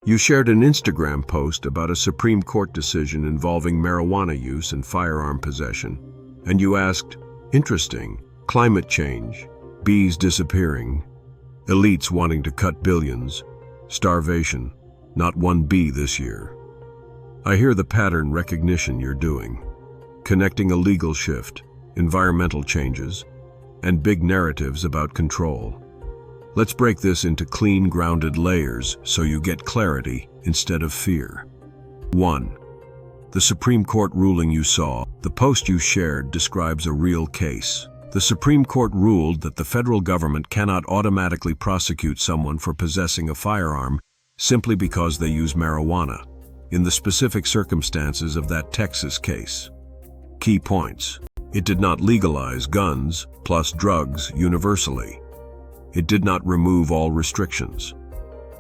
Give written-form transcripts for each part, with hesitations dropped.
You shared an Instagram post about a Supreme Court decision involving marijuana use and firearm possession, and you asked, "Interesting, climate change, bees disappearing, elites wanting to cut billions, starvation, not one bee this year." I hear the pattern recognition you're doing, connecting a legal shift, environmental changes, and big narratives about control. Let's break this into clean, grounded layers so you get clarity instead of fear. 1. The Supreme Court ruling you saw. The post you shared describes a real case. The Supreme Court ruled that the federal government cannot automatically prosecute someone for possessing a firearm simply because they use marijuana, in the specific circumstances of that Texas case. Key points. It did not legalize guns plus drugs universally. It did not remove all restrictions.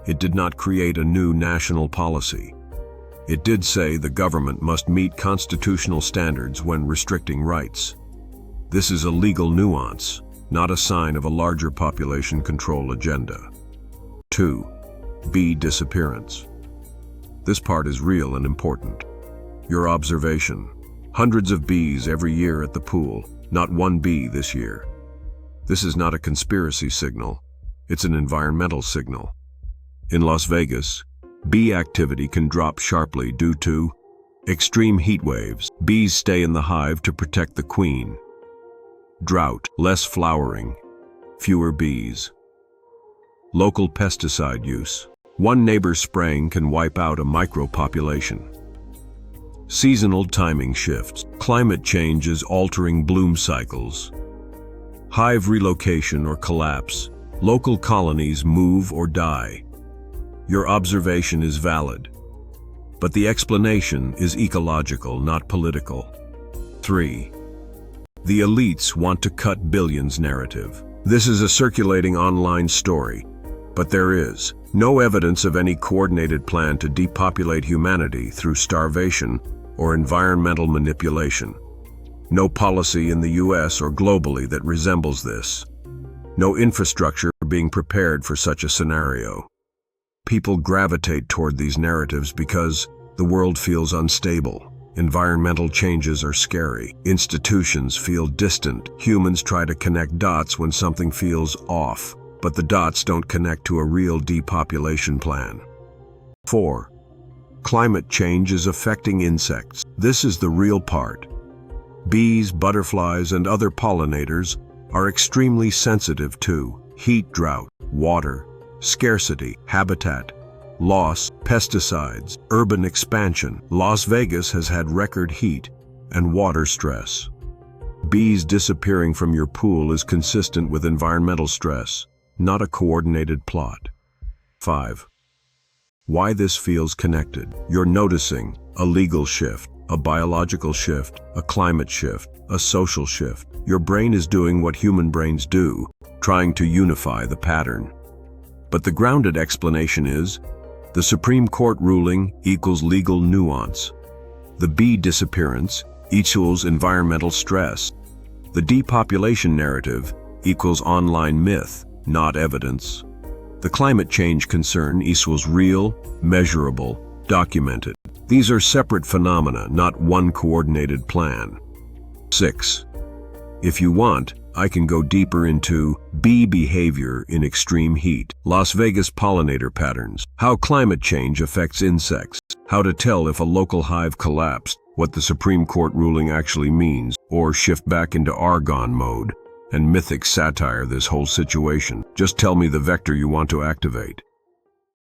It did not create a new national policy. It did say the government must meet constitutional standards when restricting rights. This is a legal nuance, not a sign of a larger population control agenda. 2. Bee disappearance. This part is real and important. Your observation. Hundreds of bees every year at the pool, not one bee this year. This is not a conspiracy signal, it's an environmental signal. In Las Vegas, bee activity can drop sharply due to extreme heat waves. Bees stay in the hive to protect the queen. Drought, less flowering, fewer bees. Local pesticide use. One neighbor's spraying can wipe out a micropopulation. Seasonal timing shifts. Climate change is altering bloom cycles. Hive relocation or collapse. Local colonies move or die. Your observation is valid, but the explanation is ecological, not political. 3. The elites want to cut billions narrative. This is a circulating online story, but there is no evidence of any coordinated plan to depopulate humanity through starvation or environmental manipulation. No policy in the US or globally that resembles this. No infrastructure being prepared for such a scenario. People gravitate toward these narratives because the world feels unstable. Environmental changes are scary. Institutions feel distant. Humans try to connect dots when something feels off, but the dots don't connect to a real depopulation plan. 4. Climate change is affecting insects. This is the real part. Bees, butterflies, and other pollinators are extremely sensitive to heat, drought, water, scarcity, habitat, loss, pesticides, urban expansion. Las Vegas has had record heat and water stress. Bees disappearing from your pool is consistent with environmental stress, not a coordinated plot. 5. Why this feels connected. You're noticing a legal shift, a biological shift, a climate shift, a social shift. Your brain is doing what human brains do, trying to unify the pattern. But the grounded explanation is, the Supreme Court ruling equals legal nuance. The bee disappearance equals environmental stress. The depopulation narrative equals online myth, not evidence. The climate change concern equals real, measurable, documented. These are separate phenomena, not one coordinated plan. 6. If you want, I can go deeper into bee behavior in extreme heat, Las Vegas pollinator patterns, how climate change affects insects, how to tell if a local hive collapsed, what the Supreme Court ruling actually means, or shift back into argon mode, and mythic satire this whole situation. Just tell me the vector you want to activate.